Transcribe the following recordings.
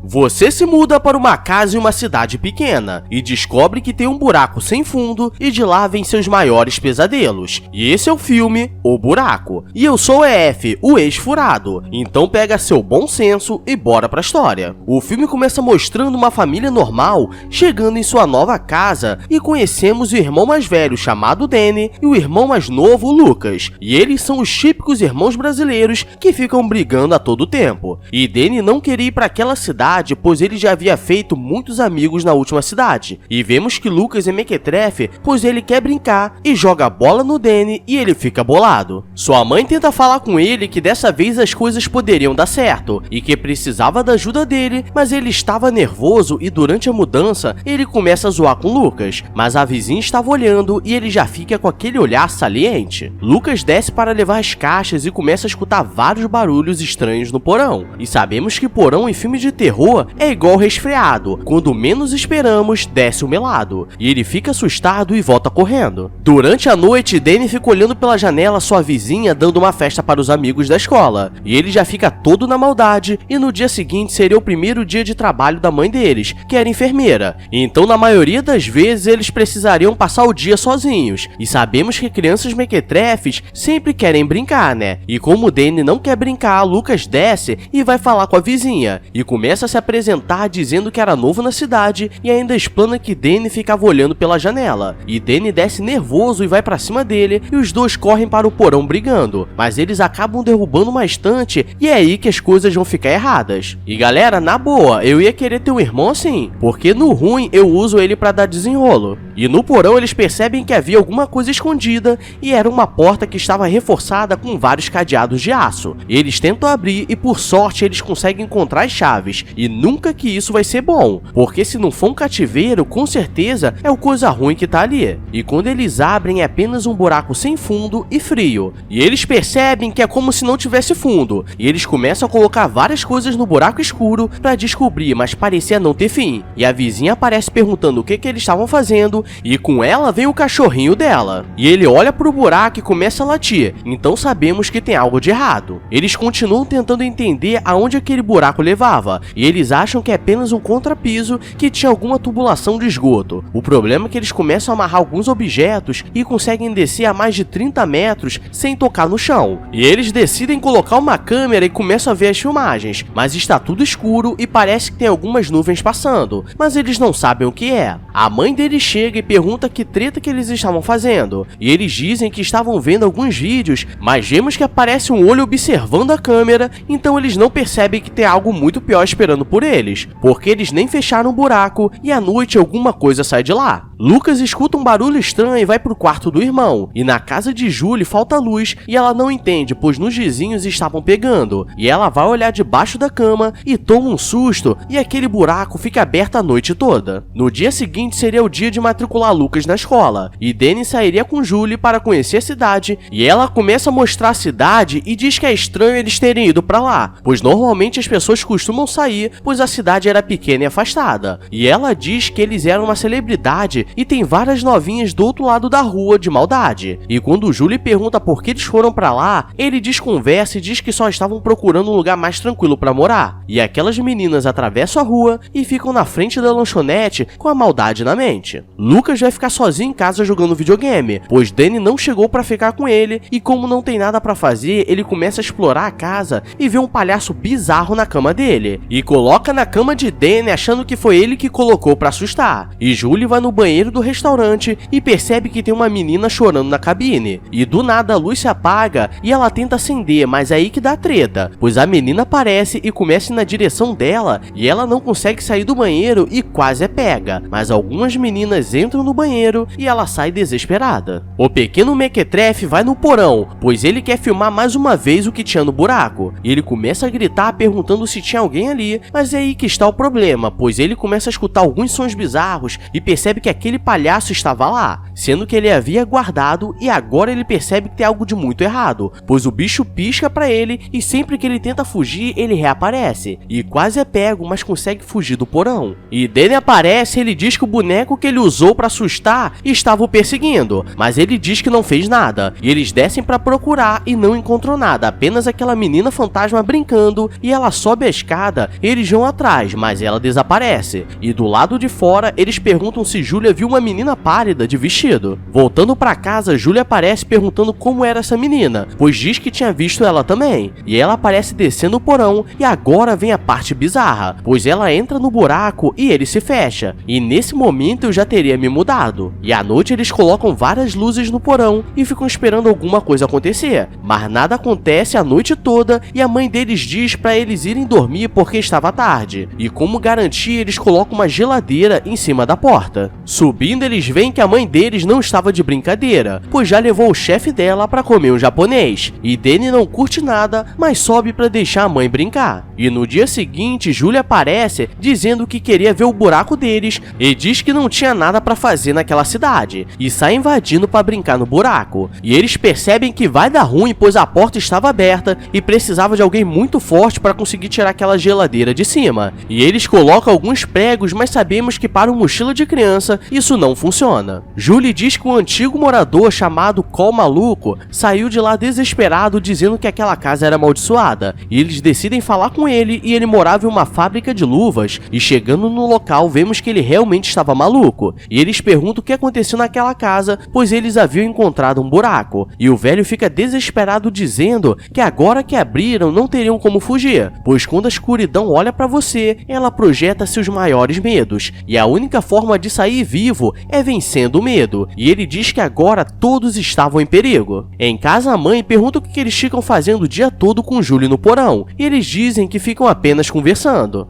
Você se muda para uma casa em uma cidade pequena e descobre que tem um buraco sem fundo e de lá vem seus maiores pesadelos. E esse é o filme O Buraco. E eu sou o EF, o ex-furado. Então pega seu bom senso e bora pra história. O filme começa mostrando uma família normal chegando em sua nova casa e conhecemos o irmão mais velho chamado Danny e o irmão mais novo, Lucas. E eles são os típicos irmãos brasileiros que ficam brigando a todo tempo. E Danny não queria ir para aquela cidade, pois ele já havia feito muitos amigos na última cidade. E vemos que Lucas é mequetrefe, pois ele quer brincar e joga a bola no Danny e ele fica bolado. Sua mãe tenta falar com ele que dessa vez as coisas poderiam dar certo e que precisava da ajuda dele, mas ele estava nervoso e durante a mudança ele começa a zoar com Lucas, mas a vizinha estava olhando e ele já fica com aquele olhar saliente. Lucas desce para levar as caixas e começa a escutar vários barulhos estranhos no porão. E sabemos que porão em filme de terror é igual resfriado, quando menos esperamos, desce o melado. E ele fica assustado e volta correndo. Durante a noite, Danny fica olhando pela janela sua vizinha dando uma festa para os amigos da escola. E ele já fica todo na maldade e no dia seguinte seria o primeiro dia de trabalho da mãe deles, que era enfermeira. Então na maioria das vezes eles precisariam passar o dia sozinhos. E sabemos que crianças mequetrefes sempre querem brincar, né? E como Danny não quer brincar, Lucas desce e vai falar com a vizinha. E começa a se apresentar dizendo que era novo na cidade e ainda explana que Danny ficava olhando pela janela. E Danny desce nervoso e vai pra cima dele e os dois correm para o porão brigando. Mas eles acabam derrubando uma estante e é aí que as coisas vão ficar erradas. E galera, na boa, eu ia querer ter um irmão assim, porque no ruim eu uso ele pra dar desenrolo. E no porão eles percebem que havia alguma coisa escondida e era uma porta que estava reforçada com vários cadeados de aço. Eles tentam abrir e por sorte eles conseguem encontrar as chaves. E nunca que isso vai ser bom, porque se não for um cativeiro, com certeza é o coisa ruim que tá ali. E quando eles abrem é apenas um buraco sem fundo e frio. E eles percebem que é como se não tivesse fundo. E eles começam a colocar várias coisas no buraco escuro para descobrir, mas parecia não ter fim. E a vizinha aparece perguntando o que eles estavam fazendo e com ela vem o cachorrinho dela. E ele olha pro buraco e começa a latir, então sabemos que tem algo de errado. Eles continuam tentando entender aonde aquele buraco levava, e eles acham que é apenas um contrapiso que tinha alguma tubulação de esgoto. O problema é que eles começam a amarrar alguns objetos e conseguem descer a mais de 30 metros sem tocar no chão. E eles decidem colocar uma câmera e começam a ver as filmagens, mas está tudo escuro e parece que tem algumas nuvens passando, mas eles não sabem o que é. A mãe deles chega e pergunta que treta que eles estavam fazendo, e eles dizem que estavam vendo alguns vídeos, mas vemos que aparece um olho observando a câmera, então eles não percebem que tem algo muito pior esperando por eles, porque eles nem fecharam o buraco e à noite alguma coisa sai de lá. Lucas escuta um barulho estranho e vai pro quarto do irmão, e na casa de Julie falta luz e ela não entende, pois nos vizinhos estavam pegando, e ela vai olhar debaixo da cama e toma um susto e aquele buraco fica aberto a noite toda. No dia seguinte seria o dia de matricular Lucas na escola, e Danny sairia com Julie para conhecer a cidade, e ela começa a mostrar a cidade e diz que é estranho eles terem ido pra lá, pois normalmente as pessoas costumam sair, pois a cidade era pequena e afastada, e ela diz que eles eram uma celebridade e tem várias novinhas do outro lado da rua de maldade. E quando Julie pergunta por que eles foram pra lá, ele desconversa e diz que só estavam procurando um lugar mais tranquilo pra morar, e aquelas meninas atravessam a rua e ficam na frente da lanchonete com a maldade na mente. Lucas vai ficar sozinho em casa jogando videogame, pois Danny não chegou pra ficar com ele e como não tem nada pra fazer, ele começa a explorar a casa e vê um palhaço bizarro na cama dele, e coloca na cama de Danny achando que foi ele que colocou pra assustar. E Julie vai no banheiro do restaurante e percebe que tem uma menina chorando na cabine, e do nada a luz se apaga e ela tenta acender, mas é aí que dá treta, pois a menina aparece e começa a ir na direção dela e ela não consegue sair do banheiro e quase é pega, mas algumas meninas entram no banheiro e ela sai desesperada. O pequeno mequetrefe vai no porão, pois ele quer filmar mais uma vez o que tinha no buraco, e ele começa a gritar perguntando se tinha alguém ali, mas é aí que está o problema, pois ele começa a escutar alguns sons bizarros e percebe que aquele palhaço estava lá, sendo que ele havia guardado e agora ele percebe que tem algo de muito errado, pois o bicho pisca pra ele e sempre que ele tenta fugir, ele reaparece, e quase é pego, mas consegue fugir do porão. E Danny aparece e ele diz que o boneco que ele usou pra assustar estava o perseguindo, mas ele diz que não fez nada, e eles descem pra procurar e não encontram nada, apenas aquela menina fantasma brincando, e ela sobe a escada, eles vão atrás, mas ela desaparece, e do lado de fora eles perguntam se Julia viu uma menina pálida de vestido. Voltando pra casa, Julia aparece perguntando como era essa menina, pois diz que tinha visto ela também, e ela aparece descendo o porão, e agora vem a parte bizarra, pois ela entra no buraco e ele se fecha, e nesse momento eu já teria me mudado. E à noite eles colocam várias luzes no porão e ficam esperando alguma coisa acontecer, mas nada acontece a noite toda e a mãe deles diz pra eles irem dormir porque estava tarde, e como garantia eles colocam uma geladeira em cima da porta. Subindo eles veem que a mãe deles não estava de brincadeira, pois já levou o chefe dela pra comer um japonês, e Danny não curte nada, mas sobe pra deixar a mãe brincar. E no dia seguinte Julia aparece dizendo que queria ver o buraco deles e diz que não tinha nada pra fazer naquela cidade, e sai invadindo pra brincar no buraco, e eles percebem que vai dar ruim pois a porta estava aberta e precisava de alguém muito forte para conseguir tirar aquela geladeira de cima, e eles colocam alguns pregos, mas sabemos que para uma mochila de criança isso não funciona. Julie diz que um antigo morador chamado Cole Maluco saiu de lá desesperado dizendo que aquela casa era amaldiçoada, e eles decidem falar com ele e ele morava em uma fábrica de luvas, e chegando no local vemos que ele realmente estava maluco, e eles perguntam o que aconteceu naquela casa, pois eles haviam encontrado um buraco, e o velho fica desesperado dizendo que agora que abriram não teriam como fugir, pois quando a escuridão olha pra você, ela projeta seus maiores medos, e a única forma de sair vivo é vencendo o medo, e ele diz que agora todos estavam em perigo. Em casa a mãe pergunta o que eles ficam fazendo o dia todo com Julie no porão, e eles dizem que ficam apenas conversando.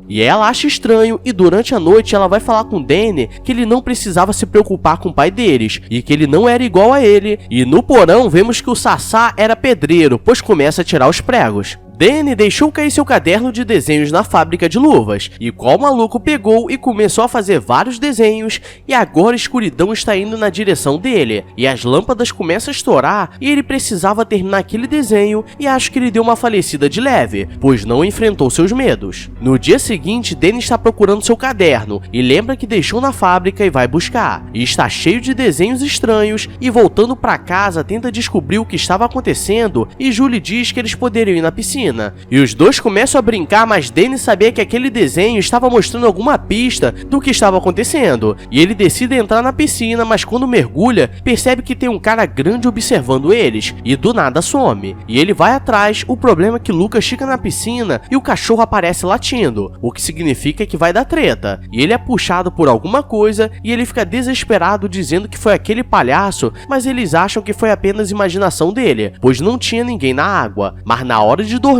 E ela acha estranho e durante a noite ela vai falar com Danny que ele não precisava se preocupar com o pai deles e que ele não era igual a ele, e no porão vemos que o Sassá era pedreiro, pois começa a tirar os pregos. Danny deixou cair seu caderno de desenhos na fábrica de luvas, e Cole Maluco pegou e começou a fazer vários desenhos, e agora a escuridão está indo na direção dele, e as lâmpadas começam a estourar, e ele precisava terminar aquele desenho, e acho que ele deu uma falecida de leve, pois não enfrentou seus medos. No dia seguinte, Danny está procurando seu caderno, e lembra que deixou na fábrica e vai buscar, e está cheio de desenhos estranhos, e voltando para casa tenta descobrir o que estava acontecendo, e Julie diz que eles poderiam ir na piscina. E os dois começam a brincar, mas Danny sabia que aquele desenho estava mostrando alguma pista do que estava acontecendo, e ele decide entrar na piscina, mas quando mergulha, percebe que tem um cara grande observando eles, e do nada some, e ele vai atrás. O problema é que Lucas fica na piscina e o cachorro aparece latindo, o que significa que vai dar treta, e ele é puxado por alguma coisa, e ele fica desesperado dizendo que foi aquele palhaço, mas eles acham que foi apenas imaginação dele, pois não tinha ninguém na água. Mas na hora de dormir,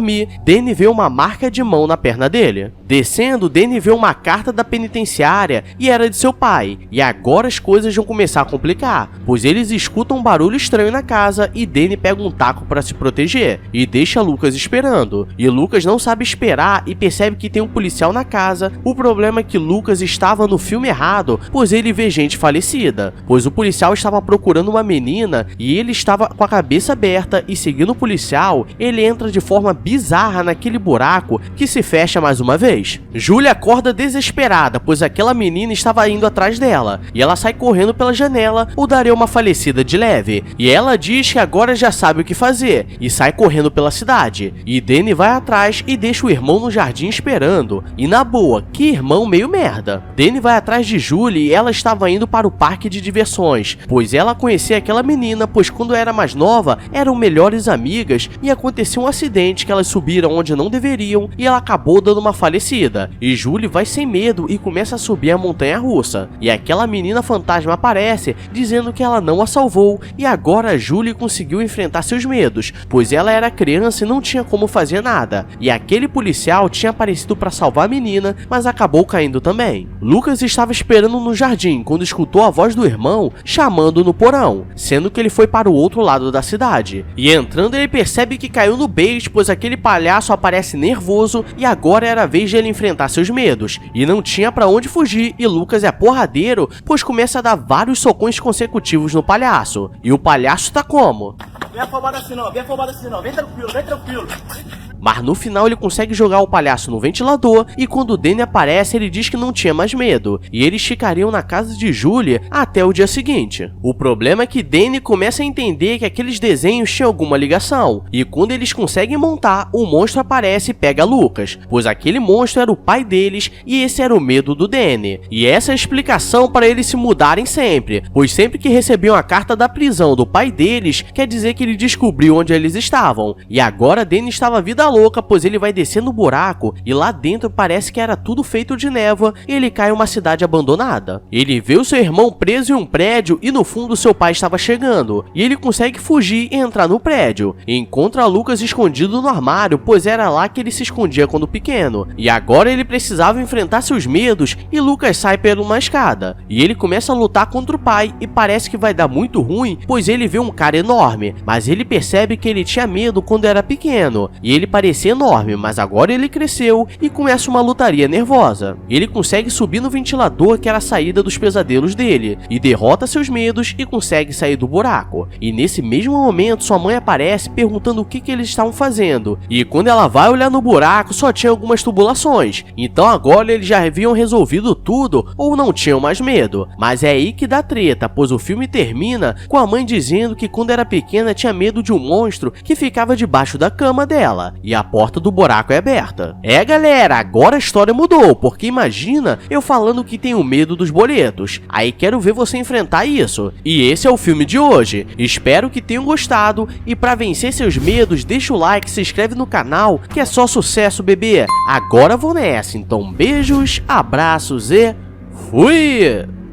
Danny vê uma marca de mão na perna dele. Descendo, Danny vê uma carta da penitenciária e era de seu pai, e agora as coisas vão começar a complicar, pois eles escutam um barulho estranho na casa e Danny pega um taco para se proteger e deixa Lucas esperando, e Lucas não sabe esperar e percebe que tem um policial na casa. O problema é que Lucas estava no filme errado, pois ele vê gente falecida, pois o policial estava procurando uma menina e ele estava com a cabeça aberta, e seguindo o policial, ele entra de forma bizarra naquele buraco que se fecha mais uma vez. Julia acorda desesperada, pois aquela menina estava indo atrás dela, e ela sai correndo pela janela ou daria uma falecida de leve, e ela diz que agora já sabe o que fazer, e sai correndo pela cidade, e Danny vai atrás e deixa o irmão no jardim esperando, e na boa, que irmão meio merda. Danny vai atrás de Julie e ela estava indo para o parque de diversões, pois ela conhecia aquela menina, pois quando era mais nova, eram melhores amigas, e aconteceu um acidente que elas subiram onde não deveriam e ela acabou dando uma falecida, e Julie vai sem medo e começa a subir a montanha russa, e aquela menina fantasma aparece dizendo que ela não a salvou, e agora Julie conseguiu enfrentar seus medos, pois ela era criança e não tinha como fazer nada, e aquele policial tinha aparecido para salvar a menina, mas acabou caindo também. Lucas estava esperando no jardim quando escutou a voz do irmão chamando no porão, sendo que ele foi para o outro lado da cidade, e entrando ele percebe que caiu no bait, pois aquele aquele palhaço aparece nervoso e agora era a vez de ele enfrentar seus medos. E não tinha pra onde fugir e Lucas é porradeiro, pois começa a dar vários socões consecutivos no palhaço. E o palhaço tá como? Vem afobado assim não, vem tranquilo, vem tranquilo. Mas no final ele consegue jogar o palhaço no ventilador e quando o Danny aparece ele diz que não tinha mais medo e eles ficariam na casa de Julie até o dia seguinte. O problema é que Danny começa a entender que aqueles desenhos tinham alguma ligação e quando eles conseguem montar, o monstro aparece e pega Lucas, pois aquele monstro era o pai deles e esse era o medo do Danny. E essa é a explicação para eles se mudarem sempre, pois sempre que recebiam a carta da prisão do pai deles, quer dizer que ele descobriu onde eles estavam. E agora Danny estava vida louca, pois ele vai descer no buraco e lá dentro parece que era tudo feito de névoa e ele cai em uma cidade abandonada. Ele vê o seu irmão preso em um prédio e no fundo seu pai estava chegando e ele consegue fugir e entrar no prédio. E encontra Lucas escondido no armário, pois era lá que ele se escondia quando pequeno. E agora ele precisava enfrentar seus medos e Lucas sai por uma escada. E ele começa a lutar contra o pai e parece que vai dar muito ruim, pois ele vê um cara enorme, mas ele percebe que ele tinha medo quando era pequeno e ele parecia enorme, mas agora ele cresceu e começa uma lutaria nervosa. Ele consegue subir no ventilador que era a saída dos pesadelos dele e derrota seus medos e consegue sair do buraco. E nesse mesmo momento sua mãe aparece perguntando o que eles estavam fazendo e quando ela vai olhar no buraco só tinha algumas tubulações, então agora eles já haviam resolvido tudo ou não tinham mais medo. Mas é aí que dá treta, pois o filme termina com a mãe dizendo que quando era pequena tinha medo de um monstro que ficava debaixo da cama dela e a porta do buraco é aberta. É galera, agora a história mudou, porque imagina eu falando que tenho medo dos boletos, aí quero ver você enfrentar isso. E esse é o filme de hoje, espero que tenham gostado e pra vencer seus medos deixa o like, se inscreve no canal que é só sucesso bebê. Agora vou nessa, então beijos, abraços e fui!